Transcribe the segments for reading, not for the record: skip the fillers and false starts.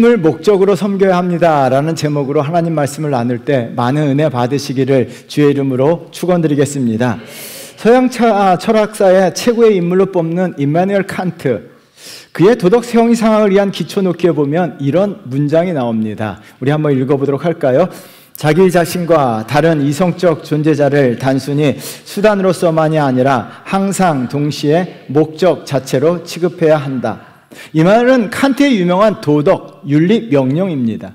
주님을 목적으로 섬겨야 합니다라는 제목으로 하나님 말씀을 나눌 때 많은 은혜 받으시기를 주의 이름으로 축원드리겠습니다. 서양 철학사의 최고의 인물로 뽑는 임마누엘 칸트, 그의 도덕 형이 상황을 위한 기초 놓기에 보면 이런 문장이 나옵니다. 우리 한번 읽어보도록 할까요? 자기 자신과 다른 이성적 존재자를 단순히 수단으로서만이 아니라 항상 동시에 목적 자체로 취급해야 한다. 이 말은 칸트의 유명한 도덕, 윤리 명령입니다.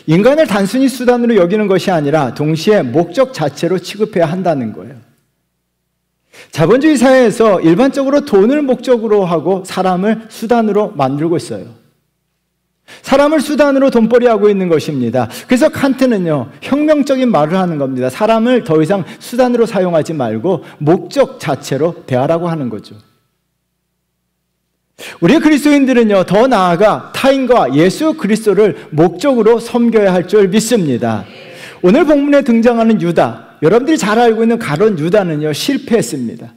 인간을 단순히 수단으로 여기는 것이 아니라 동시에 목적 자체로 취급해야 한다는 거예요. 자본주의 사회에서 일반적으로 돈을 목적으로 하고 사람을 수단으로 만들고 있어요. 사람을 수단으로 돈벌이하고 있는 것입니다. 그래서 칸트는요, 혁명적인 말을 하는 겁니다. 사람을 더 이상 수단으로 사용하지 말고 목적 자체로 대하라고 하는 거죠. 우리 그리스도인들은요, 더 나아가 타인과 예수 그리스도를 목적으로 섬겨야 할 줄 믿습니다. 오늘 본문에 등장하는 유다, 여러분들이 잘 알고 있는 가룟 유다는요, 실패했습니다.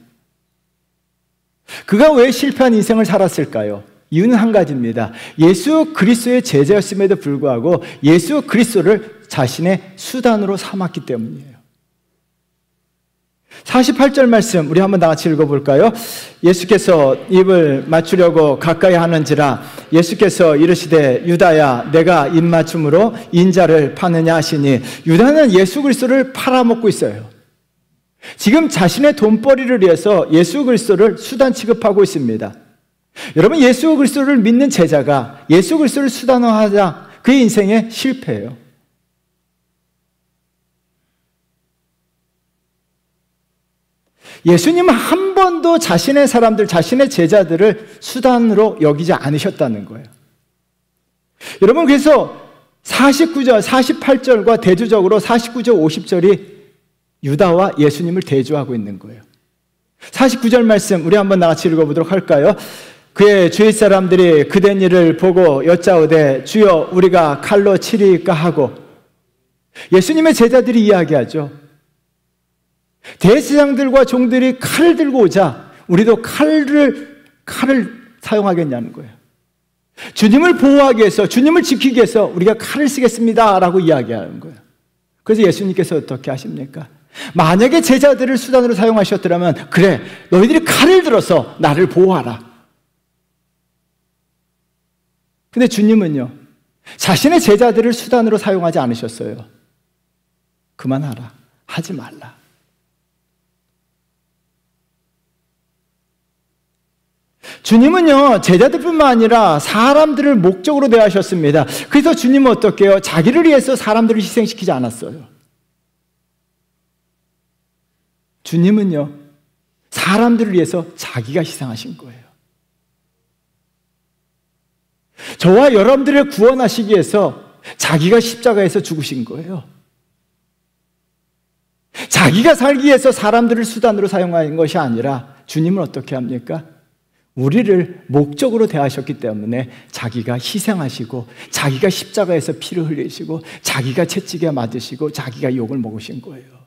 그가 왜 실패한 인생을 살았을까요? 이유는 한 가지입니다. 예수 그리스도의 제자였음에도 불구하고 예수 그리스도를 자신의 수단으로 삼았기 때문이에요. 48절 말씀 우리 한번 다 같이 읽어볼까요? 예수께서 입을 맞추려고 가까이 하는지라 예수께서 이르시되 유다야 내가 입맞춤으로 인자를 파느냐 하시니, 유다는 예수 그리스도를 팔아먹고 있어요. 지금 자신의 돈벌이를 위해서 예수 그리스도를 수단 취급하고 있습니다. 여러분, 예수 그리스도를 믿는 제자가 예수 그리스도를 수단화하자 그의 인생의 실패예요. 예수님은 한 번도 자신의 사람들, 자신의 제자들을 수단으로 여기지 않으셨다는 거예요. 여러분, 그래서 49절, 48절과 대조적으로 49절, 50절이 유다와 예수님을 대조하고 있는 거예요. 49절 말씀 우리 한번 같이 읽어보도록 할까요? 그의 주위 사람들이 그된 일을 보고 여짜오되 주여 우리가 칼로 치리까 하고, 예수님의 제자들이 이야기하죠. 대제사장들과 종들이 칼을 들고 오자 우리도 칼을 사용하겠냐는 거예요. 주님을 보호하기 위해서, 주님을 지키기 위해서 우리가 칼을 쓰겠습니다 라고 이야기하는 거예요. 그래서 예수님께서 어떻게 하십니까? 만약에 제자들을 수단으로 사용하셨더라면, 그래 너희들이 칼을 들어서 나를 보호하라. 근데 주님은요, 자신의 제자들을 수단으로 사용하지 않으셨어요. 그만하라, 하지 말라. 주님은요, 제자들뿐만 아니라 사람들을 목적으로 대하셨습니다. 그래서 주님은 어떻게 해요? 자기를 위해서 사람들을 희생시키지 않았어요. 주님은요, 사람들을 위해서 자기가 희생하신 거예요. 저와 여러분들을 구원하시기 위해서 자기가 십자가에서 죽으신 거예요. 자기가 살기 위해서 사람들을 수단으로 사용하는 것이 아니라, 주님은 어떻게 합니까? 우리를 목적으로 대하셨기 때문에 자기가 희생하시고, 자기가 십자가에서 피를 흘리시고, 자기가 채찍에 맞으시고, 자기가 욕을 먹으신 거예요.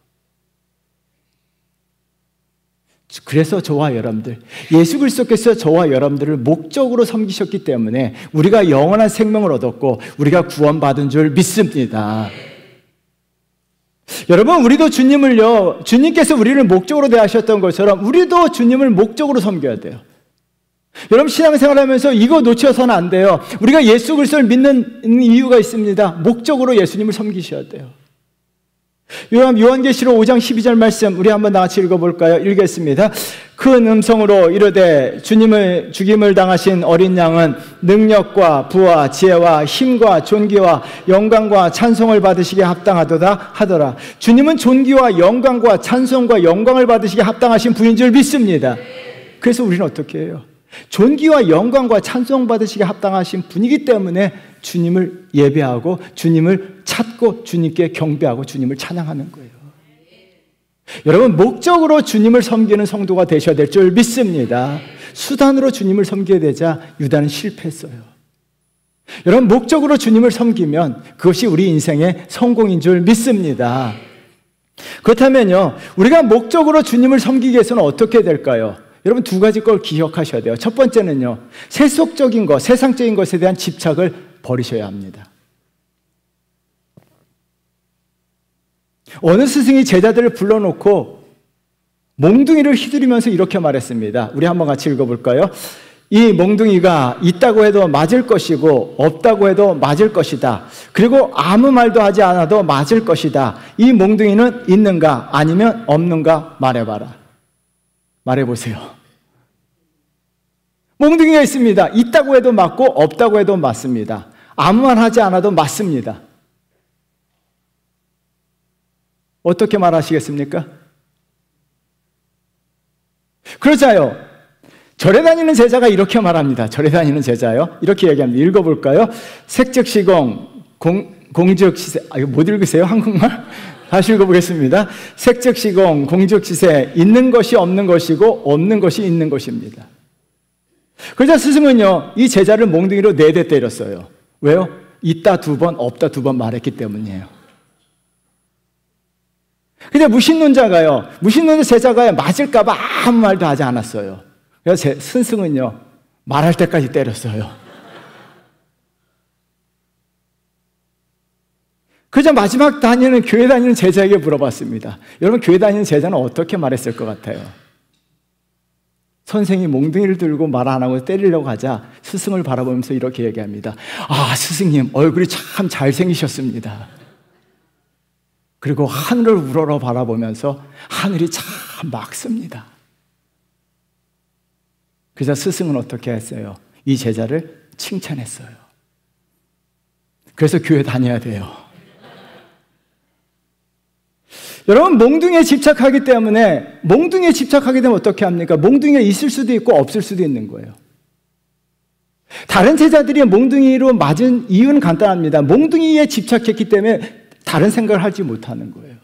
그래서 저와 여러분들, 예수 그리스도께서 저와 여러분들을 목적으로 섬기셨기 때문에 우리가 영원한 생명을 얻었고 우리가 구원받은 줄 믿습니다. 여러분, 우리도 주님을요, 주님께서 우리를 목적으로 대하셨던 것처럼 우리도 주님을 목적으로 섬겨야 돼요. 여러분, 신앙생활하면서 이거 놓쳐서는 안 돼요. 우리가 예수 그리스도를 믿는 이유가 있습니다. 목적으로 예수님을 섬기셔야 돼요. 요한계시록 5장 12절 말씀 우리 한번 다 같이 읽어볼까요? 읽겠습니다. 큰 음성으로 이르되 주님을 죽임을 당하신 어린 양은 능력과 부와 지혜와 힘과 존귀와 영광과 찬송을 받으시기에 합당하도다 하더라. 주님은 존귀와 영광과 찬송과 영광을 받으시기에 합당하신 분인 줄 믿습니다. 그래서 우리는 어떻게 해요? 존귀와 영광과 찬송 받으시기에 합당하신 분이기 때문에 주님을 예배하고 주님을 찾고 주님께 경배하고 주님을 찬양하는 거예요. 여러분, 목적으로 주님을 섬기는 성도가 되셔야 될 줄 믿습니다. 수단으로 주님을 섬기게 되자 유다는 실패했어요. 여러분, 목적으로 주님을 섬기면 그것이 우리 인생의 성공인 줄 믿습니다. 그렇다면요, 우리가 목적으로 주님을 섬기기 위해서는 어떻게 될까요? 여러분, 두 가지 걸 기억하셔야 돼요. 첫 번째는요, 세속적인 것, 세상적인 것에 대한 집착을 버리셔야 합니다. 어느 스승이 제자들을 불러놓고 몽둥이를 휘두르면서 이렇게 말했습니다. 우리 한번 같이 읽어볼까요? 이 몽둥이가 있다고 해도 맞을 것이고 없다고 해도 맞을 것이다. 그리고 아무 말도 하지 않아도 맞을 것이다. 이 몽둥이는 있는가 아니면 없는가 말해봐라. 말해보세요. 몽둥이가 있습니다. 있다고 해도 맞고 없다고 해도 맞습니다. 아무 말 하지 않아도 맞습니다. 어떻게 말하시겠습니까? 그렇잖아요. 절에 다니는 제자가 이렇게 말합니다. 절에 다니는 제자요. 이렇게 얘기합니다. 읽어볼까요? 색즉시공 공즉시세. 이거 못 읽으세요? 한국말? 다시 읽어보겠습니다. 색즉시공 공즉시세. 있는 것이 없는 것이고 없는 것이 있는 것입니다. 그러자 스승은요, 이 제자를 몽둥이로 4대 때렸어요. 왜요? 있다 2번, 없다 2번 말했기 때문이에요. 근데 무신론자 제자가요, 맞을까봐 아무 말도 하지 않았어요. 그래서 스승은요, 말할 때까지 때렸어요. 그러자 마지막 교회 다니는 제자에게 물어봤습니다. 여러분, 교회 다니는 제자는 어떻게 말했을 것 같아요? 선생이 몽둥이를 들고 말 안 하고 때리려고 하자 스승을 바라보면서 이렇게 얘기합니다. 아, 스승님, 얼굴이 참 잘생기셨습니다. 그리고 하늘을 우러러 바라보면서 하늘이 참 맑습니다. 그래서 스승은 어떻게 했어요? 이 제자를 칭찬했어요. 그래서 교회 다녀야 돼요. 여러분, 몽둥이에 집착하게 되면 어떻게 합니까? 몽둥이가 있을 수도 있고 없을 수도 있는 거예요. 다른 제자들이 몽둥이로 맞은 이유는 간단합니다. 몽둥이에 집착했기 때문에 다른 생각을 하지 못하는 거예요.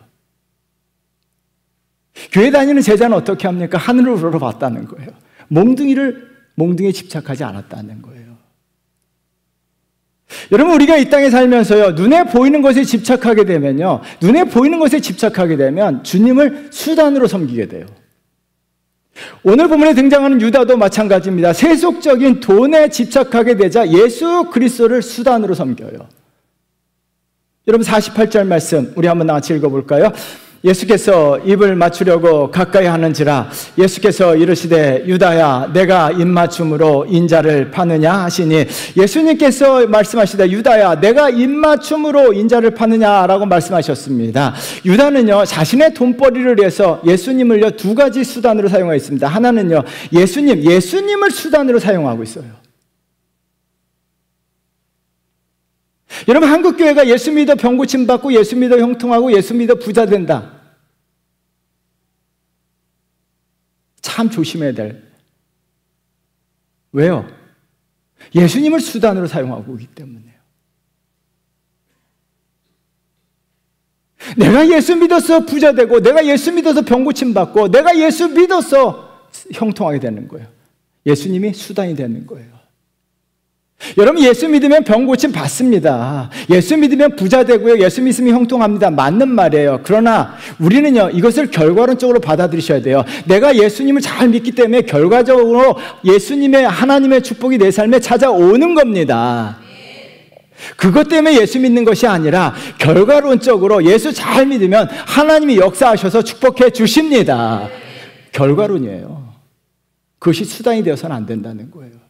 교회 다니는 제자는 어떻게 합니까? 하늘을 우러러 봤다는 거예요. 몽둥이에 집착하지 않았다는 거예요. 여러분, 우리가 이 땅에 살면서요, 눈에 보이는 것에 집착하게 되면 주님을 수단으로 섬기게 돼요. 오늘 본문에 등장하는 유다도 마찬가지입니다. 세속적인 돈에 집착하게 되자 예수 그리스도를 수단으로 섬겨요. 여러분, 48절 말씀 우리 한번 같이 읽어볼까요? 예수께서 입을 맞추려고 가까이 하는지라 예수께서 이르시되 유다야 내가 입맞춤으로 인자를 파느냐 하시니, 예수님께서 말씀하시되 유다야 내가 입맞춤으로 인자를 파느냐라고 말씀하셨습니다. 유다는요, 자신의 돈벌이를 위해서 예수님을요 2가지 수단으로 사용하였습니다. 하나는요, 예수님을 수단으로 사용하고 있어요. 여러분, 한국교회가 예수 믿어 병 고침 받고 예수 믿어 형통하고 예수 믿어 부자 된다. 참 조심해야 될. 왜요? 예수님을 수단으로 사용하고 있기 때문에요. 내가 예수 믿어서 부자 되고 내가 예수 믿어서 병 고침 받고 내가 예수 믿어서 형통하게 되는 거예요. 예수님이 수단이 되는 거예요. 여러분, 예수 믿으면 병 고침 받습니다. 예수 믿으면 부자 되고요. 예수 믿으면 형통합니다. 맞는 말이에요. 그러나 우리는요, 이것을 결과론적으로 받아들이셔야 돼요. 내가 예수님을 잘 믿기 때문에 결과적으로 하나님의 축복이 내 삶에 찾아오는 겁니다. 그것 때문에 예수 믿는 것이 아니라 결과론적으로 예수 잘 믿으면 하나님이 역사하셔서 축복해 주십니다. 결과론이에요. 그것이 수단이 되어서는 안 된다는 거예요.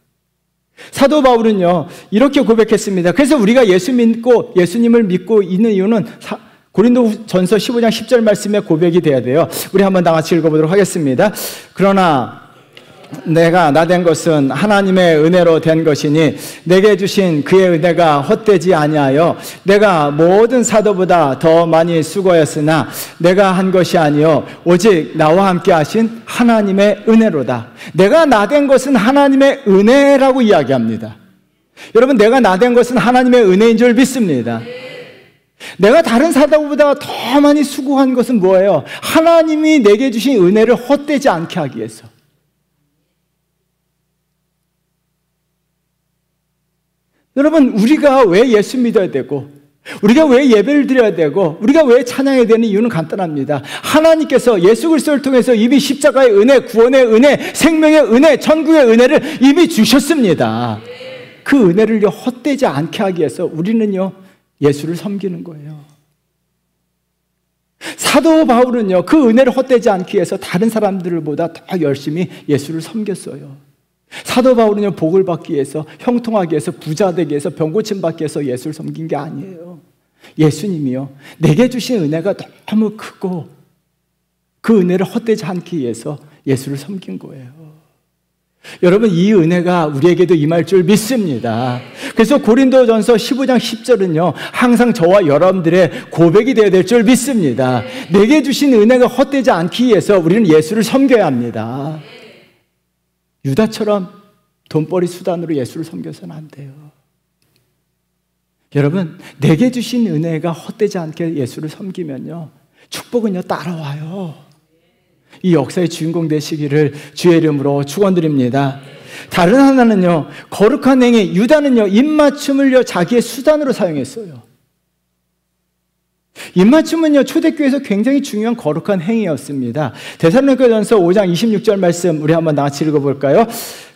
사도 바울은요, 이렇게 고백했습니다. 그래서 우리가 예수님을 믿고 있는 이유는 고린도전서 15장 10절 말씀의 고백이 돼야 돼요. 우리 한번 다 같이 읽어보도록 하겠습니다. 그러나 내가 나된 것은 하나님의 은혜로 된 것이니 내게 주신 그의 은혜가 헛되지 아니하여 내가 모든 사도보다 더 많이 수고했으나 내가 한 것이 아니요 오직 나와 함께 하신 하나님의 은혜로다. 내가 나된 것은 하나님의 은혜라고 이야기합니다. 여러분, 내가 나된 것은 하나님의 은혜인 줄 믿습니다. 내가 다른 사도보다 더 많이 수고한 것은 뭐예요? 하나님이 내게 주신 은혜를 헛되지 않게 하기 위해서. 여러분, 우리가 왜 예수 믿어야 되고 우리가 왜 예배를 드려야 되고 우리가 왜 찬양해야 되는 이유는 간단합니다. 하나님께서 예수 그리스도를 통해서 이미 십자가의 은혜, 구원의 은혜, 생명의 은혜, 천국의 은혜를 이미 주셨습니다. 그 은혜를요 헛되지 않게 하기 위해서 우리는요 예수를 섬기는 거예요. 사도 바울은요 그 은혜를 헛되지 않기 위해서 다른 사람들보다 더 열심히 예수를 섬겼어요. 사도 바울은요 복을 받기 위해서, 형통하기 위해서, 부자 되기 위해서, 병 고침 받기 위해서 예수를 섬긴 게 아니에요. 예수님이요 내게 주신 은혜가 너무 크고 그 은혜를 헛되지 않기 위해서 예수를 섬긴 거예요. 여러분, 이 은혜가 우리에게도 임할 줄 믿습니다. 그래서 고린도전서 15장 10절은요 항상 저와 여러분들의 고백이 되어야 될 줄 믿습니다. 내게 주신 은혜가 헛되지 않기 위해서 우리는 예수를 섬겨야 합니다. 유다처럼 돈벌이 수단으로 예수를 섬겨서는 안 돼요. 여러분, 내게 주신 은혜가 헛되지 않게 예수를 섬기면요 축복은요 따라와요. 이 역사의 주인공 되시기를 주의 이름으로 축원드립니다. 다른 하나는요 거룩한 행위, 유다는요 입맞춤을요 자기의 수단으로 사용했어요. 입맞춤은요 초대교회에서 굉장히 중요한 거룩한 행위였습니다. 데살로니가전서 5장 26절 말씀 우리 한번 같이 읽어볼까요?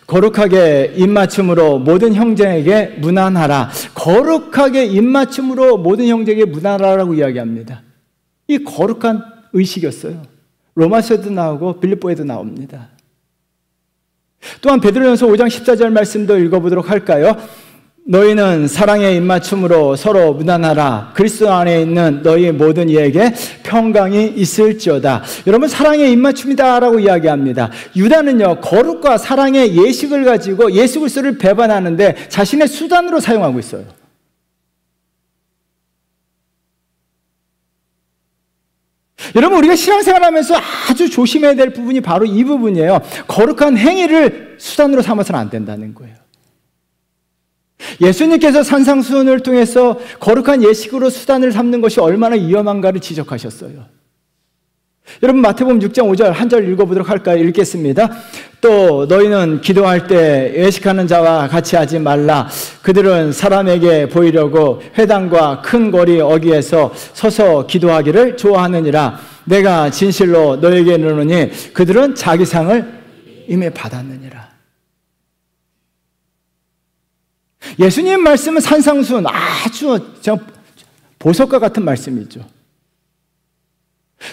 거룩하게 입맞춤으로 모든 형제에게 문안하라. 거룩하게 입맞춤으로 모든 형제에게 문안하라고 이야기합니다. 이 거룩한 의식이었어요. 로마서에도 나오고 빌립보에도 나옵니다. 또한 베드로전서 5장 14절 말씀도 읽어보도록 할까요? 너희는 사랑의 입맞춤으로 서로 무난하라. 그리스도 안에 있는 너희 모든 이에게 평강이 있을지어다. 여러분, 사랑의 입맞춤이다라고 이야기합니다. 유다는요 거룩과 사랑의 예식을 가지고 예수 그리스도를 배반하는데 자신의 수단으로 사용하고 있어요. 여러분, 우리가 신앙생활하면서 아주 조심해야 될 부분이 바로 이 부분이에요. 거룩한 행위를 수단으로 삼아서는 안 된다는 거예요. 예수님께서 산상수훈을 통해서 거룩한 예식으로 수단을 삼는 것이 얼마나 위험한가를 지적하셨어요. 여러분, 마태복음 6장 5절 한 절 읽어보도록 할까요? 읽겠습니다. 또 너희는 기도할 때 외식하는 자와 같이 하지 말라. 그들은 사람에게 보이려고 회당과 큰 거리 어귀에서 서서 기도하기를 좋아하느니라. 내가 진실로 너에게 이르노니 그들은 자기 상을 이미 받았느니라. 예수님 말씀은 산상수훈, 아주 보석과 같은 말씀이죠.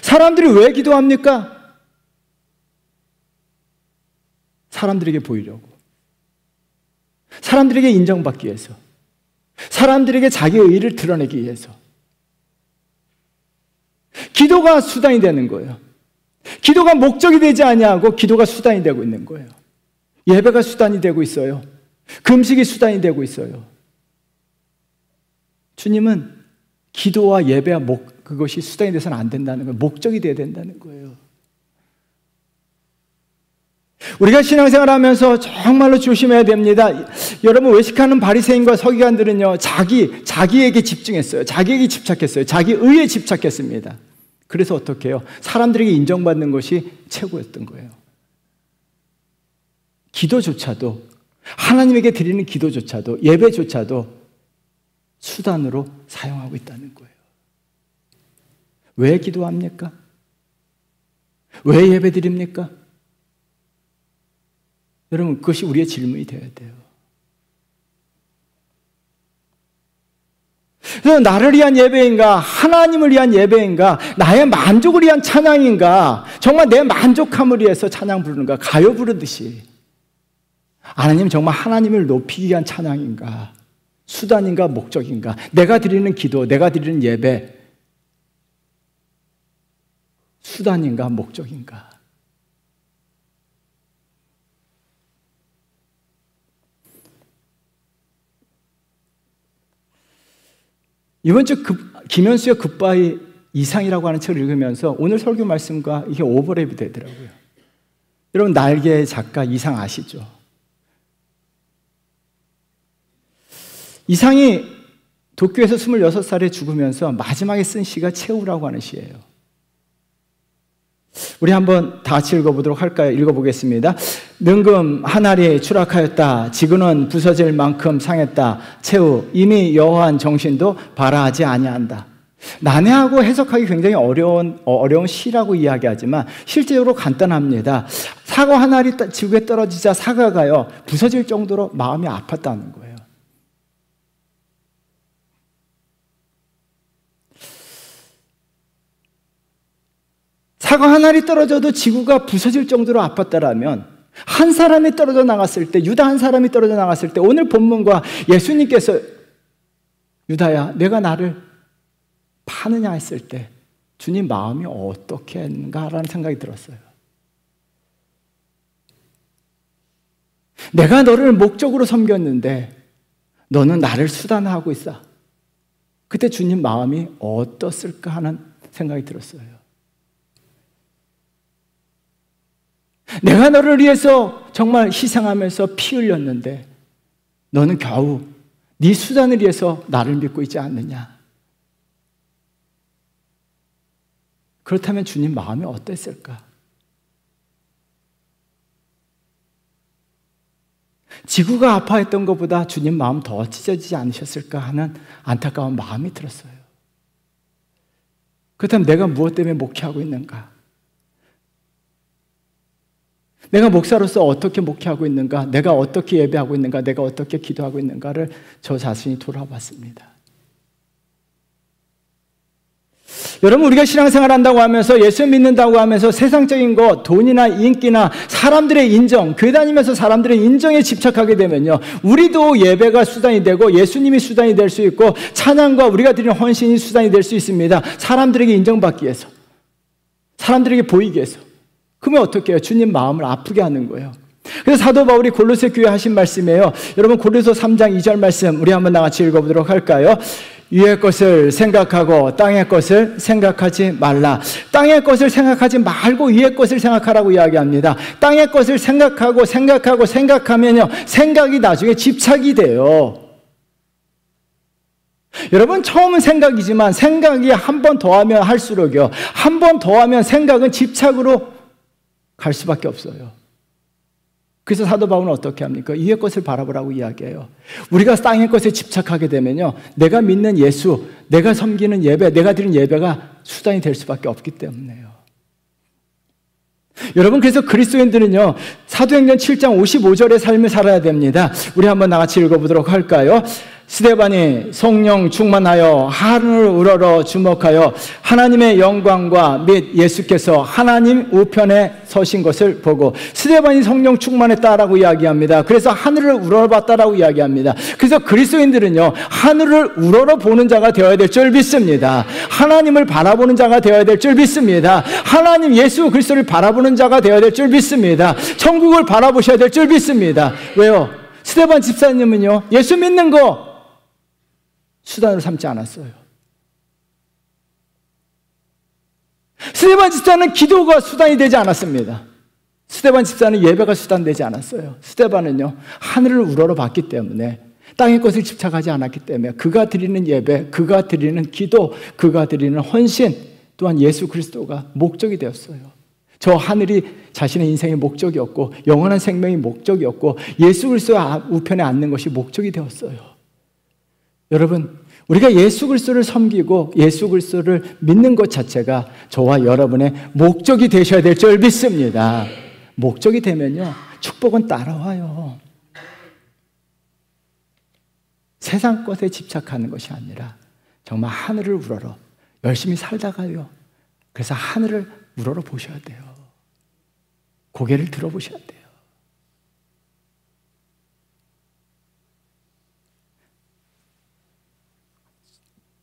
사람들이 왜 기도합니까? 사람들에게 보이려고, 사람들에게 인정받기 위해서, 사람들에게 자기의 의를 드러내기 위해서. 기도가 수단이 되는 거예요. 기도가 목적이 되지 아니하고 기도가 수단이 되고 있는 거예요. 예배가 수단이 되고 있어요. 금식이 수단이 되고 있어요. 주님은 기도와 예배와 그것이 수단이 돼서는 안 된다는 거예요. 목적이 돼야 된다는 거예요. 우리가 신앙생활하면서 정말로 조심해야 됩니다. 여러분, 외식하는 바리새인과 서기관들은요 자기에게 집중했어요. 자기에게 집착했어요. 자기 의에 집착했습니다. 그래서 어떻게 해요? 사람들에게 인정받는 것이 최고였던 거예요. 기도조차도, 하나님에게 드리는 기도조차도, 예배조차도 수단으로 사용하고 있다는 거예요. 왜 기도합니까? 왜 예배 드립니까? 여러분, 그것이 우리의 질문이 되어야 돼요. 그래서 나를 위한 예배인가, 하나님을 위한 예배인가, 나의 만족을 위한 찬양인가, 정말 내 만족함을 위해서 찬양 부르는가, 가요 부르듯이. 하나님, 정말 하나님을 높이기 위한 찬양인가, 수단인가, 목적인가, 내가 드리는 기도, 내가 드리는 예배, 수단인가, 목적인가. 이번 주 김현수의 굿바이 이상이라고 하는 책을 읽으면서 오늘 설교 말씀과 이게 오버랩이 되더라고요. 여러분, 날개의 작가 이상 아시죠? 이상이 도쿄에서 26살에 죽으면서 마지막에 쓴 시가 최후라고 하는 시예요. 우리 한번 다 같이 읽어보도록 할까요? 읽어보겠습니다. 능금 하늘이 추락하였다. 지구는 부서질 만큼 상했다. 최후 이미 여호와한 정신도 발하지 아니한다. 난해하고 해석하기 굉장히 어려운 시라고 이야기하지만 실제로 간단합니다. 사과 한 알이 지구에 떨어지자 사과가요 부서질 정도로 마음이 아팠다는 거예요. 사과 한 알이 떨어져도 지구가 부서질 정도로 아팠다라면, 한 사람이 떨어져 나갔을 때, 유다 한 사람이 떨어져 나갔을 때, 오늘 본문과 예수님께서 유다야 내가 나를 파느냐 했을 때 주님 마음이 어떻겠는가라는 생각이 들었어요. 내가 너를 목적으로 섬겼는데 너는 나를 수단화하고 있어. 그때 주님 마음이 어떻을까 하는 생각이 들었어요. 내가 너를 위해서 정말 희생하면서 피 흘렸는데 너는 겨우 네 수단을 위해서 나를 믿고 있지 않느냐. 그렇다면 주님 마음이 어땠을까? 지구가 아파했던 것보다 주님 마음 더 찢어지지 않으셨을까 하는 안타까운 마음이 들었어요. 그렇다면 내가 무엇 때문에 목회하고 있는가? 내가 목사로서 어떻게 목회하고 있는가? 내가 어떻게 예배하고 있는가? 내가 어떻게 기도하고 있는가를 저 자신이 돌아봤습니다. 여러분, 우리가 신앙생활 한다고 하면서 예수 믿는다고 하면서 세상적인 것, 돈이나 인기나 사람들의 인정, 교회 다니면서 사람들의 인정에 집착하게 되면요, 우리도 예배가 수단이 되고 예수님이 수단이 될 수 있고 찬양과 우리가 드리는 헌신이 수단이 될 수 있습니다. 사람들에게 인정받기 위해서, 사람들에게 보이기 위해서. 그러면 어떻게 해요? 주님 마음을 아프게 하는 거예요. 그래서 사도 바울이 골로새 교회에 하신 말씀이에요. 여러분, 고린도서 3장 2절 말씀 우리 한번 나같이 읽어보도록 할까요? 위의 것을 생각하고 땅의 것을 생각하지 말라. 땅의 것을 생각하지 말고 위의 것을 생각하라고 이야기합니다. 땅의 것을 생각하면요, 생각이 나중에 집착이 돼요. 여러분, 처음은 생각이지만 생각이 한 번 더하면 할수록요, 한 번 더하면 생각은 집착으로 갈 수밖에 없어요. 그래서 사도 바울은 어떻게 합니까? 위의 것을 바라보라고 이야기해요. 우리가 땅의 것에 집착하게 되면요, 내가 믿는 예수, 내가 섬기는 예배, 내가 드리는 예배가 수단이 될 수밖에 없기 때문에요. 여러분, 그래서 그리스도인들은요, 사도행전 7장 55절의 삶을 살아야 됩니다. 우리 한번 나같이 읽어보도록 할까요? 스데반이 성령 충만하여 하늘을 우러러 주목하여 하나님의 영광과 및 예수께서 하나님 우편에 서신 것을 보고, 스데반이 성령 충만했다라고 이야기합니다. 그래서 하늘을 우러러봤다라고 이야기합니다. 그래서 그리스도인들은요, 하늘을 우러러 보는 자가 되어야 될 줄 믿습니다. 하나님을 바라보는 자가 되어야 될 줄 믿습니다. 하나님 예수 그리스도를 바라보는 자가 되어야 될 줄 믿습니다. 천국을 바라보셔야 될 줄 믿습니다. 왜요? 스데반 집사님은요, 예수 믿는 거 수단으로 삼지 않았어요. 스데반 집사는 기도가 수단이 되지 않았습니다. 스데반 집사는 예배가 수단되지 않았어요. 스데반은요, 하늘을 우러러 봤기 때문에, 땅의 것을 집착하지 않았기 때문에 그가 드리는 예배, 그가 드리는 기도, 그가 드리는 헌신 또한 예수 그리스도가 목적이 되었어요. 저 하늘이 자신의 인생의 목적이었고 영원한 생명이 목적이었고 예수 그리스도의 우편에 앉는 것이 목적이 되었어요. 여러분, 우리가 예수 그리스도를 섬기고 예수 그리스도를 믿는 것 자체가 저와 여러분의 목적이 되셔야 될 줄 믿습니다. 목적이 되면요, 축복은 따라와요. 세상 것에 집착하는 것이 아니라 정말 하늘을 우러러 열심히 살다가요, 그래서 하늘을 우러러 보셔야 돼요. 고개를 들어보셔야 돼요.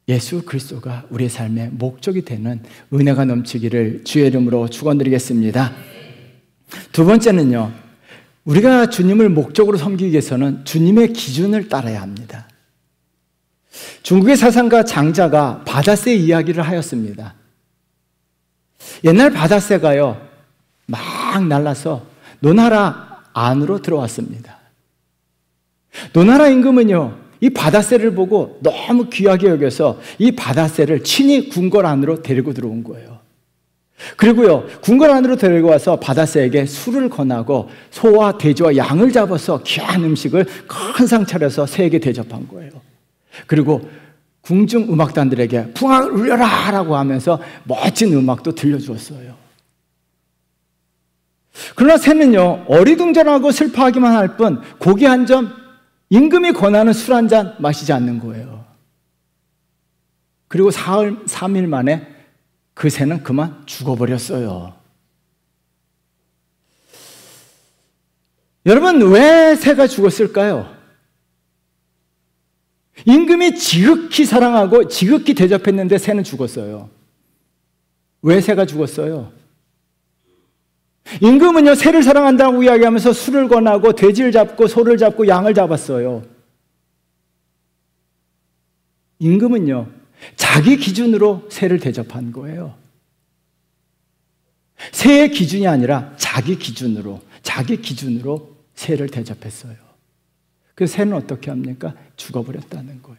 예수 그리스도가 우리의 삶의 목적이 되는 은혜가 넘치기를 주의 이름으로 축원드리겠습니다. 두 번째는요, 우리가 주님을 목적으로 섬기기 위해서는 주님의 기준을 따라야 합니다. 중국의 사상가 장자가 바다새 이야기를 하였습니다. 옛날 바다새가요, 막 날라서 노나라 안으로 들어왔습니다. 노나라 임금은요, 이 바다새를 보고 너무 귀하게 여겨서 이 바다새를 친히 궁궐 안으로 데리고 들어온 거예요. 그리고요, 궁궐 안으로 데리고 와서 바다새에게 술을 권하고 소와 돼지와 양을 잡아서 귀한 음식을 큰 상 차려서 새에게 대접한 거예요. 그리고 궁중 음악단들에게 풍악을 울려라 라고 하면서 멋진 음악도 들려주었어요. 그러나 새는요, 어리둥절하고 슬퍼하기만 할 뿐 고기 한 점, 임금이 권하는 술 한 잔 마시지 않는 거예요. 그리고 사흘 3일 만에 그 새는 그만 죽어버렸어요. 여러분, 왜 새가 죽었을까요? 임금이 지극히 사랑하고 지극히 대접했는데 새는 죽었어요. 왜 새가 죽었어요? 임금은요, 새를 사랑한다고 이야기하면서 술을 권하고 돼지를 잡고 소를 잡고 양을 잡았어요. 임금은요, 자기 기준으로 새를 대접한 거예요. 새의 기준이 아니라 자기 기준으로 새를 대접했어요. 그래서 새는 어떻게 합니까? 죽어버렸다는 거예요.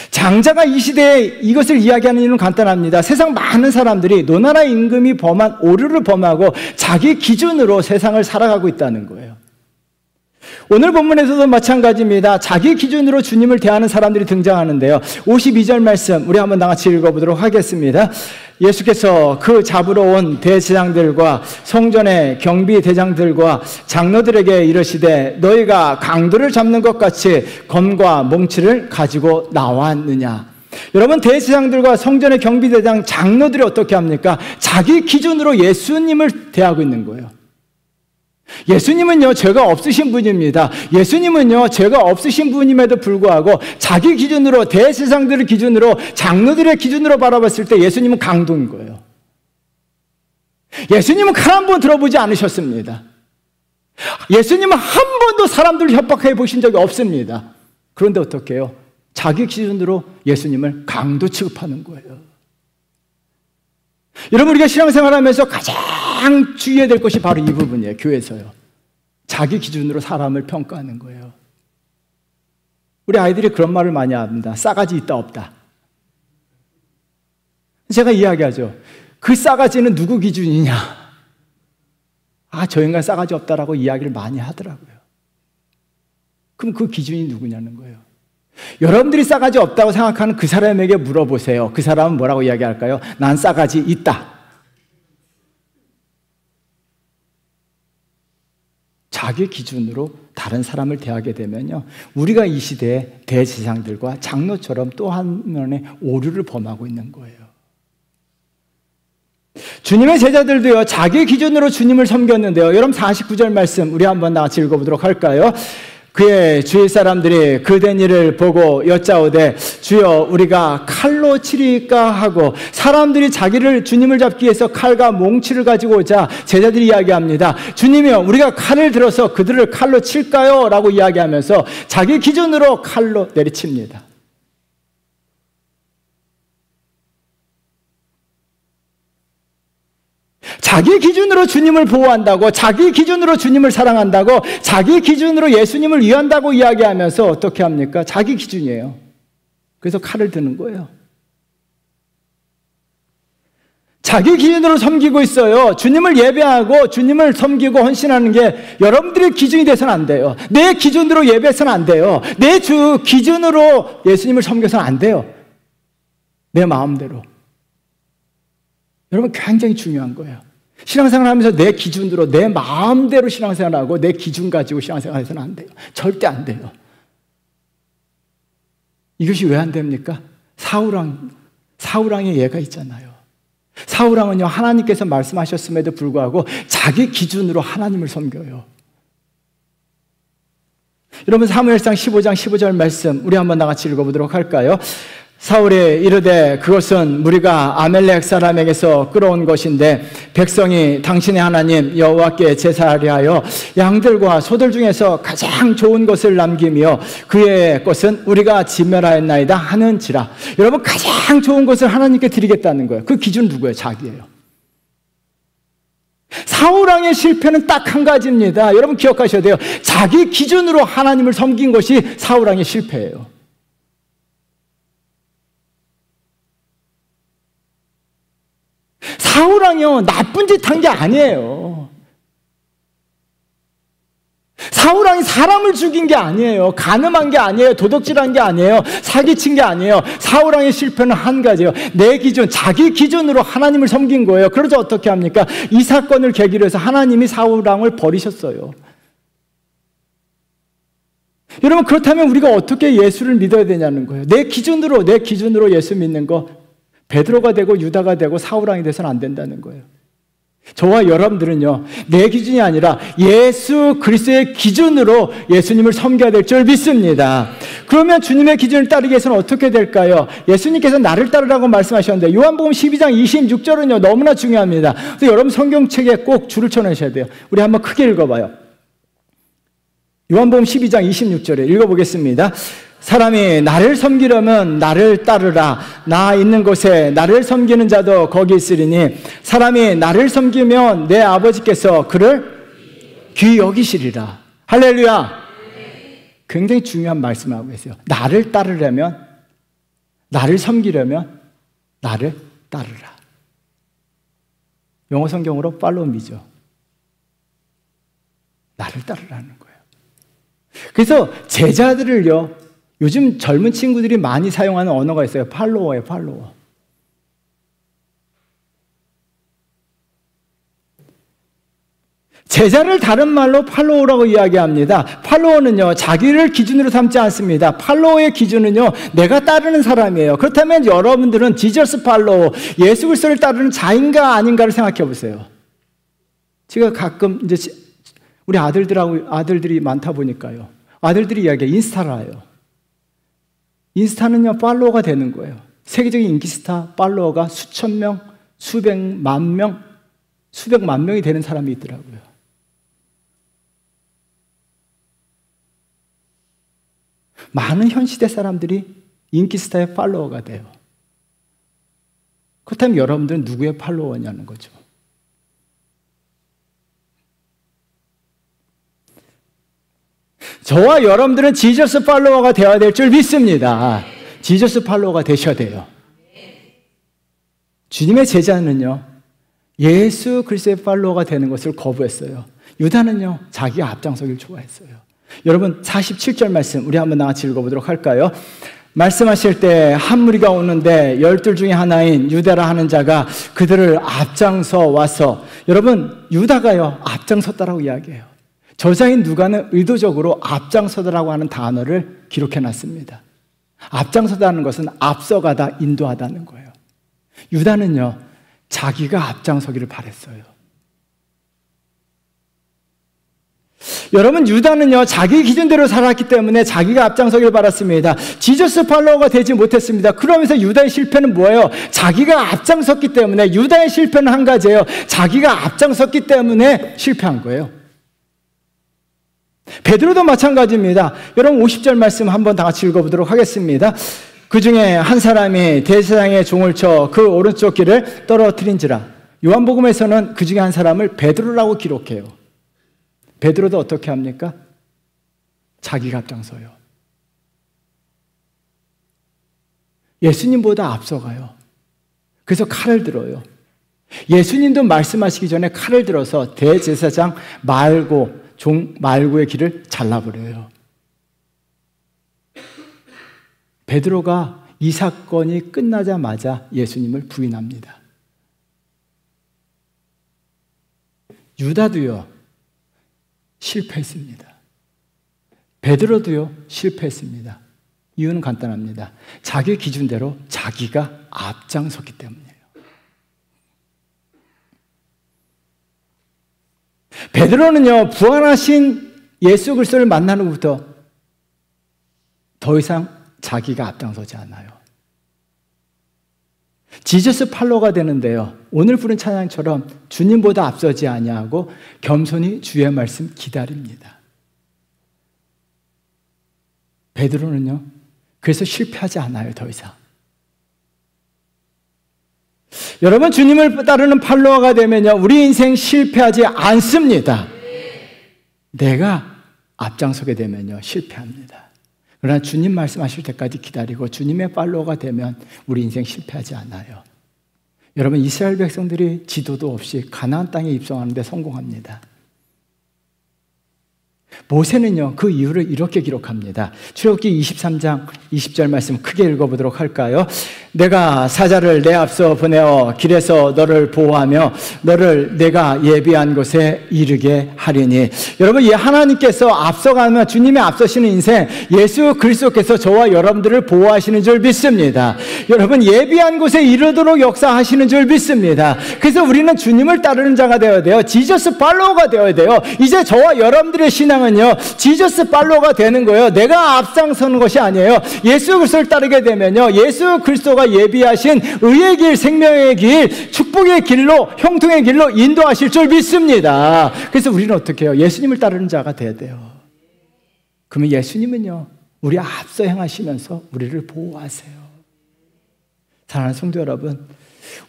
장자가 이 시대에 이것을 이야기하는 이유는 간단합니다. 세상 많은 사람들이 노나라 임금이 범한 오류를 범하고 자기 기준으로 세상을 살아가고 있다는 거예요. 오늘 본문에서도 마찬가지입니다. 자기 기준으로 주님을 대하는 사람들이 등장하는데요. 52절 말씀 우리 한번 다 같이 읽어보도록 하겠습니다. 예수께서 그 잡으러 온 대제사장들과 성전의 경비대장들과 장로들에게 이르시되 너희가 강도를 잡는 것 같이 검과 몽치를 가지고 나왔느냐. 여러분, 대제사장들과 성전의 경비대장 장로들이 어떻게 합니까? 자기 기준으로 예수님을 대하고 있는 거예요. 예수님은요, 죄가 없으신 분입니다. 예수님은요, 죄가 없으신 분임에도 불구하고 자기 기준으로, 대세상들의 기준으로, 장로들의 기준으로 바라봤을 때 예수님은 강도인 거예요. 예수님은 칼 한 번 들어보지 않으셨습니다. 예수님은 한 번도 사람들을 협박해 보신 적이 없습니다. 그런데 어떻게 해요? 자기 기준으로 예수님을 강도 취급하는 거예요. 여러분, 우리가 신앙생활하면서 가장 주의해야 될 것이 바로 이 부분이에요. 교회에서요. 자기 기준으로 사람을 평가하는 거예요. 우리 아이들이 그런 말을 많이 합니다. 싸가지 있다 없다. 제가 이야기하죠. 그 싸가지는 누구 기준이냐? 아, 저 인간 싸가지 없다라고 이야기를 많이 하더라고요. 그럼 그 기준이 누구냐는 거예요. 여러분들이 싸가지 없다고 생각하는 그 사람에게 물어보세요. 그 사람은 뭐라고 이야기할까요? 난 싸가지 있다. 자기 기준으로 다른 사람을 대하게 되면요, 우리가 이 시대의 대제사장들과 장로처럼 또 한 면의 오류를 범하고 있는 거예요. 주님의 제자들도요, 자기 기준으로 주님을 섬겼는데요. 여러분, 49절 말씀 우리 한번 같이 읽어보도록 할까요? 그의 주위 사람들이 그된 일을 보고 여짜오되 주여 우리가 칼로 치리까 하고, 사람들이 주님을 잡기 위해서 칼과 몽치를 가지고 오자 제자들이 이야기합니다. 주님이여, 우리가 칼을 들어서 그들을 칼로 칠까요? 라고 이야기하면서 자기 기준으로 칼로 내리칩니다. 자기 기준으로 주님을 보호한다고, 자기 기준으로 주님을 사랑한다고, 자기 기준으로 예수님을 위한다고 이야기하면서 어떻게 합니까? 자기 기준이에요. 그래서 칼을 드는 거예요. 자기 기준으로 섬기고 있어요. 주님을 예배하고 주님을 섬기고 헌신하는 게 여러분들의 기준이 돼서는 안 돼요. 내 기준으로 예배해서는 안 돼요. 내 기준으로 예수님을 섬겨서는 안 돼요. 내 마음대로. 여러분, 굉장히 중요한 거예요. 신앙생활 하면서 내 기준으로, 내 마음대로 신앙생활하고 내 기준 가지고 신앙생활 해서는 안 돼요. 절대 안 돼요. 이것이 왜 안 됩니까? 사울왕의 예가 있잖아요. 사울왕은요, 하나님께서 말씀하셨음에도 불구하고 자기 기준으로 하나님을 섬겨요. 여러분, 사무엘상 15장 15절 말씀 우리 한번 다 같이 읽어보도록 할까요? 사울이 이르되 그것은 무리가 아멜렉 사람에게서 끌어온 것인데 백성이 당신의 하나님 여호와께 제사하려 하여 양들과 소들 중에서 가장 좋은 것을 남기며 그의 것은 우리가 진멸하였나이다 하는지라. 여러분, 가장 좋은 것을 하나님께 드리겠다는 거예요. 그 기준 누구예요? 자기예요. 사울왕의 실패는 딱 한 가지입니다. 여러분, 기억하셔야 돼요. 자기 기준으로 하나님을 섬긴 것이 사울왕의 실패예요. 사울왕이요, 나쁜 짓 한 게 아니에요. 사울왕이 사람을 죽인 게 아니에요. 간음한 게 아니에요. 도둑질한 게 아니에요. 사기친 게 아니에요. 사울왕의 실패는 한 가지예요. 내 기준, 자기 기준으로 하나님을 섬긴 거예요. 그러자 어떻게 합니까? 이 사건을 계기로 해서 하나님이 사울왕을 버리셨어요. 여러분, 그렇다면 우리가 어떻게 예수를 믿어야 되냐는 거예요. 내 기준으로 예수 믿는 거 베드로가 되고 유다가 되고 사울왕이 돼서는 안 된다는 거예요. 저와 여러분들은요, 내 기준이 아니라 예수 그리스도의 기준으로 예수님을 섬겨야 될 줄 믿습니다. 그러면 주님의 기준을 따르기 위해서는 어떻게 될까요? 예수님께서 나를 따르라고 말씀하셨는데 요한복음 12장 26절은요 너무나 중요합니다. 그래서 여러분 성경책에 꼭 줄을 쳐놓으셔야 돼요. 우리 한번 크게 읽어봐요. 요한복음 12장 26절에 읽어보겠습니다. 사람이 나를 섬기려면 나를 따르라. 나 있는 곳에 나를 섬기는 자도 거기 있으리니 사람이 나를 섬기면 내 아버지께서 그를 귀히 여기시리라. 할렐루야. 굉장히 중요한 말씀을 하고 계세요. 나를 따르려면, 나를 섬기려면 나를 따르라. 영어 성경으로 follow me죠. 나를 따르라는 거예요. 그래서 제자들을요, 요즘 젊은 친구들이 많이 사용하는 언어가 있어요. 팔로워예요, 팔로워. 제자를 다른 말로 팔로워라고 이야기합니다. 팔로워는요, 자기를 기준으로 삼지 않습니다. 팔로워의 기준은요, 내가 따르는 사람이에요. 그렇다면 여러분들은 지저스 팔로워, 예수 그리스도를 따르는 자인가 아닌가를 생각해 보세요. 제가 가끔 이제 우리 아들들이 많다 보니까요. 아들들이 이야기해요. 인스타를 해요. 인스타는요, 팔로워가 되는 거예요. 세계적인 인기스타 팔로워가 수천 명, 수백만 명, 수백만 명이 되는 사람이 있더라고요. 많은 현 시대 사람들이 인기스타의 팔로워가 돼요. 그렇다면 여러분들은 누구의 팔로워냐는 거죠. 저와 여러분들은 지저스 팔로워가 되어야 될 줄 믿습니다. 지저스 팔로워가 되셔야 돼요. 주님의 제자는요, 예수 그리스도의 팔로워가 되는 것을 거부했어요. 유다는요, 자기가 앞장서길 좋아했어요. 여러분 47절 말씀 우리 한번 나같이 읽어보도록 할까요? 말씀하실 때 한 무리가 오는데 12 중에 하나인 유다라 하는 자가 그들을 앞장서 와서, 여러분 유다가요 앞장섰다라고 이야기해요. 저자인 누가는 의도적으로 앞장서다라고 하는 단어를 기록해놨습니다. 앞장서다는 것은 앞서가다, 인도하다는 거예요. 유다는요, 자기가 앞장서기를 바랬어요. 여러분, 유다는요, 자기 기준대로 살았기 때문에 자기가 앞장서기를 바랐습니다. 지저스 팔로워가 되지 못했습니다. 그러면서 유다의 실패는 뭐예요? 자기가 앞장섰기 때문에. 유다의 실패는 한 가지예요. 자기가 앞장섰기 때문에 실패한 거예요. 베드로도 마찬가지입니다. 여러분 50절 말씀 한번 다 같이 읽어보도록 하겠습니다. 그 중에 한 사람이 대제사장의 종을 쳐 그 오른쪽 길을 떨어뜨린지라. 요한복음에서는 그 중에 한 사람을 베드로라고 기록해요. 베드로도 어떻게 합니까? 자기가 앞장서요. 예수님보다 앞서가요. 그래서 칼을 들어요. 예수님도 말씀하시기 전에 칼을 들어서 대제사장 종 말고의 길을 잘라버려요. 베드로가 이 사건이 끝나자마자 예수님을 부인합니다. 유다도요, 실패했습니다. 베드로도요, 실패했습니다. 이유는 간단합니다. 자기 기준대로 자기가 앞장섰기 때문이에요. 베드로는요, 부활하신 예수 그리스도를 만나는 것부터 더 이상 자기가 앞장서지 않아요. 지저스 팔로워가 되는데요, 오늘 부른 찬양처럼 주님보다 앞서지 아니하고 겸손히 주의 말씀 기다립니다. 베드로는요, 그래서 실패하지 않아요, 더 이상. 여러분, 주님을 따르는 팔로워가 되면요, 우리 인생 실패하지 않습니다. 내가 앞장서게 되면요, 실패합니다. 그러나 주님 말씀하실 때까지 기다리고 주님의 팔로워가 되면 우리 인생 실패하지 않아요. 여러분, 이스라엘 백성들이 지도도 없이 가나안 땅에 입성하는 데 성공합니다. 모세는요, 그 이유를 이렇게 기록합니다. 출애굽기 23장 20절 말씀 크게 읽어보도록 할까요? 내가 사자를 내 앞서 보내어 길에서 너를 보호하며 너를 내가 예비한 곳에 이르게 하리니. 여러분, 이 하나님께서 앞서가면 주님의 앞서시는 인생, 예수 그리스도께서 저와 여러분들을 보호하시는 줄 믿습니다. 여러분, 예비한 곳에 이르도록 역사하시는 줄 믿습니다. 그래서 우리는 주님을 따르는 자가 되어야 돼요. 지저스 팔로워가 되어야 돼요. 이제 저와 여러분들의 신앙은요, 지저스 팔로워가 되는 거예요. 내가 앞장서는 것이 아니에요. 예수 그리스도를 따르게 되면요, 예수 그리스도가 예비하신 의의 길, 생명의 길, 축복의 길로, 형통의 길로 인도하실 줄 믿습니다. 그래서 우리는 어떻게 해요? 예수님을 따르는 자가 돼야 돼요. 그러면 예수님은요, 우리 앞서 행하시면서 우리를 보호하세요. 사랑하는 성도 여러분,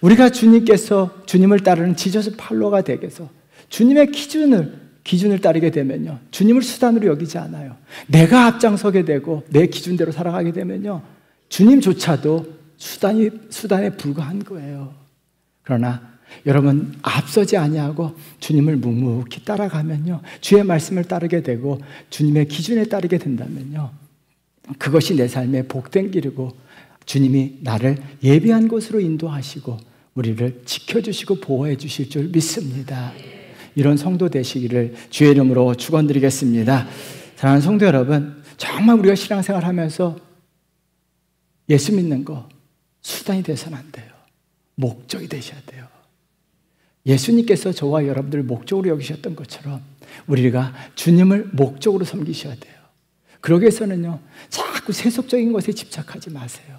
우리가 주님을 따르는 지저스 팔로워가 되게 해서 주님의 기준을 따르게 되면요, 주님을 수단으로 여기지 않아요. 내가 앞장서게 되고 내 기준대로 살아가게 되면요, 주님조차도 수단에 불과한 거예요. 그러나 여러분, 앞서지 아니하고 주님을 묵묵히 따라가면요, 주의 말씀을 따르게 되고 주님의 기준에 따르게 된다면요, 그것이 내 삶의 복된 길이고 주님이 나를 예비한 곳으로 인도하시고 우리를 지켜주시고 보호해 주실 줄 믿습니다. 이런 성도 되시기를 주의 이름으로 축원드리겠습니다. 사랑하는 성도 여러분, 정말 우리가 신앙생활 하면서 예수 믿는 거 수단이 돼서는 안 돼요. 목적이 되셔야 돼요. 예수님께서 저와 여러분들을 목적으로 여기셨던 것처럼 우리가 주님을 목적으로 섬기셔야 돼요. 그러기 위해서는요, 자꾸 세속적인 것에 집착하지 마세요.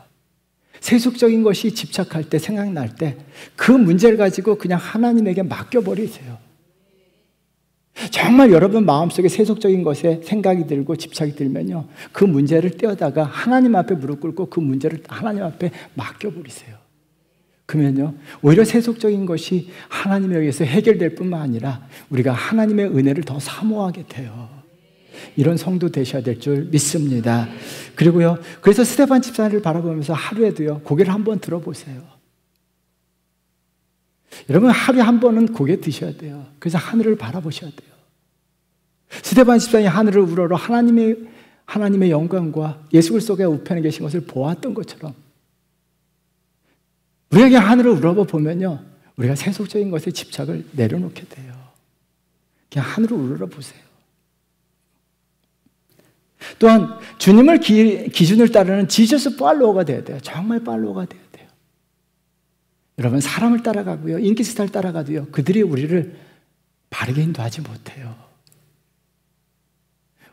세속적인 것이 집착할 때, 생각날 때 그 문제를 가지고 그냥 하나님에게 맡겨버리세요. 정말 여러분 마음속에 세속적인 것에 생각이 들고 집착이 들면요, 그 문제를 떼어다가 하나님 앞에 무릎 꿇고 그 문제를 하나님 앞에 맡겨버리세요. 그러면요, 오히려 세속적인 것이 하나님에 의해서 해결될 뿐만 아니라 우리가 하나님의 은혜를 더 사모하게 돼요. 이런 성도 되셔야 될 줄 믿습니다. 그리고요, 그래서 스데반 집사를 바라보면서 하루에도요, 고개를 한번 들어보세요. 여러분, 하루에 한 번은 고개 드셔야 돼요. 그래서 하늘을 바라보셔야 돼요. 스데반 집사님이 하늘을 우러러 하나님의 영광과 예수 그리스도가 우편에 계신 것을 보았던 것처럼 우리가 그냥 하늘을 우러러보면요, 우리가 세속적인 것에 집착을 내려놓게 돼요. 그냥 하늘을 우러러보세요. 또한 주님을 기준을 따르는 지저스 팔로워가 돼야 돼요. 정말 팔로워가 돼야 돼요. 여러분, 사람을 따라가고요, 인기스타를 따라가도요, 그들이 우리를 바르게 인도하지 못해요.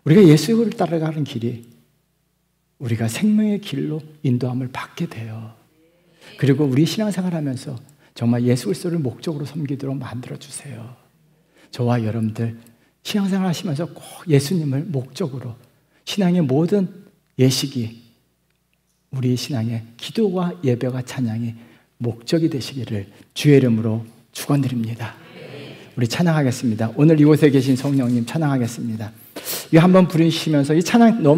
우리가 예수를 따라가는 길이 우리가 생명의 길로 인도함을 받게 돼요. 그리고 우리 신앙생활 하면서 정말 예수 그리스도를 목적으로 섬기도록 만들어주세요. 저와 여러분들 신앙생활 하시면서 꼭 예수님을 목적으로, 신앙의 모든 예식이 우리 신앙의 기도와 예배와 찬양이 목적이 되시기를 주의 이름으로 축원드립니다. 우리 찬양하겠습니다. 오늘 이곳에 계신 성령님 찬양하겠습니다. 이 한번 부르시면서 이 찬양 너무